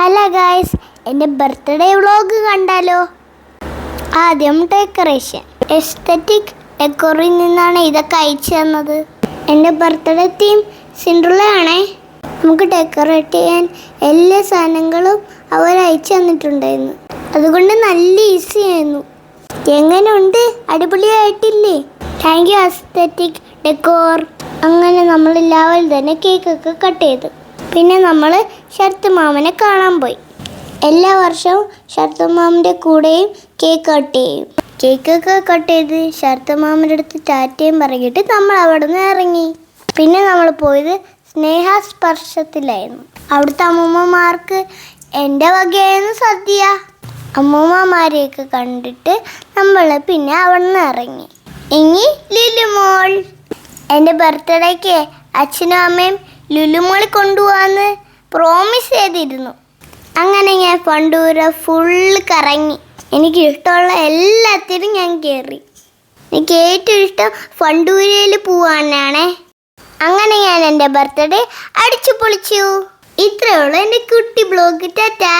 Hello guys, എൻ്റെ birthday vlog കണ്ടാലോ? ആദ്യം ഡെക്കറേഷൻ. എസ്തറ്റിക് ഡെക്കോറിൽ നിന്നാണ് ഇതൊക്കെ അയച്ചു തന്നത്. എൻ്റെ ബർത്ത്ഡേ തീം സിൻഡ്രല്ലയാണേ. നമുക്ക് ഡെക്കറേറ്റ് ചെയ്യാൻ എല്ലാ സാധനങ്ങളും അവർ അയച്ചു തന്നിട്ടുണ്ടായിരുന്നു. അതുകൊണ്ട് നല്ല ഈസി ആയിരുന്നു. എങ്ങനെയുണ്ട്? അടിപൊളിയായിട്ടില്ലേ? Thank you aesthetic decor. അങ്ങനെ നമ്മളെല്ലാവരും തന്നെ കേക്കൊക്കെ കട്ട് ചെയ്തു. പിന്നെ നമ്മൾ ശരത്ത് മാമനെ കാണാൻ പോയി. എല്ലാ വർഷവും ശരത്ത് മാമൻ്റെ കൂടെയും കേക്ക് കട്ട് ചെയ്യും. കേക്കൊക്കെ കട്ട് ചെയ്ത് ശരത്ത് മാമൻ്റെ അടുത്ത് ടാറ്റയും പറഞ്ഞിട്ട് നമ്മൾ അവിടെ നിന്ന് ഇറങ്ങി. പിന്നെ നമ്മൾ പോയത് സ്നേഹസ്പർശത്തിലായിരുന്നു. അവിടുത്തെ അമ്മൂമ്മമാർക്ക് എൻ്റെ വകയായിരുന്നു സദ്യ. അമ്മൂമ്മമാരെയൊക്കെ കണ്ടിട്ട് നമ്മൾ പിന്നെ അവിടെ നിന്ന് ഇറങ്ങി. ഇനി ലുലുമോൾ. എൻ്റെ ബർത്ത്ഡേക്ക് അച്ഛനും അമ്മയും ലുലുമോളിൽ കൊണ്ടുപോകാമെന്ന് പ്രോമിസ് ചെയ്തിരുന്നു. അങ്ങനെ ഞാൻ ഫണ്ടൂര ഫുള്ള് കറങ്ങി. എനിക്ക് ഇഷ്ടമുള്ള എല്ലാത്തിനും ഞാൻ കയറി. എനിക്ക് ഏറ്റവും ഇഷ്ടം ഫണ്ടൂരയിൽ പോവാനാണേ. അങ്ങനെ ഞാൻ എൻ്റെ ബർത്ത്ഡേ അടിച്ചു പൊളിച്ചു. ഇത്രയേ ഉള്ളൂ എൻ്റെ കുട്ടി ബ്ലോഗ്. ടാറ്റാ.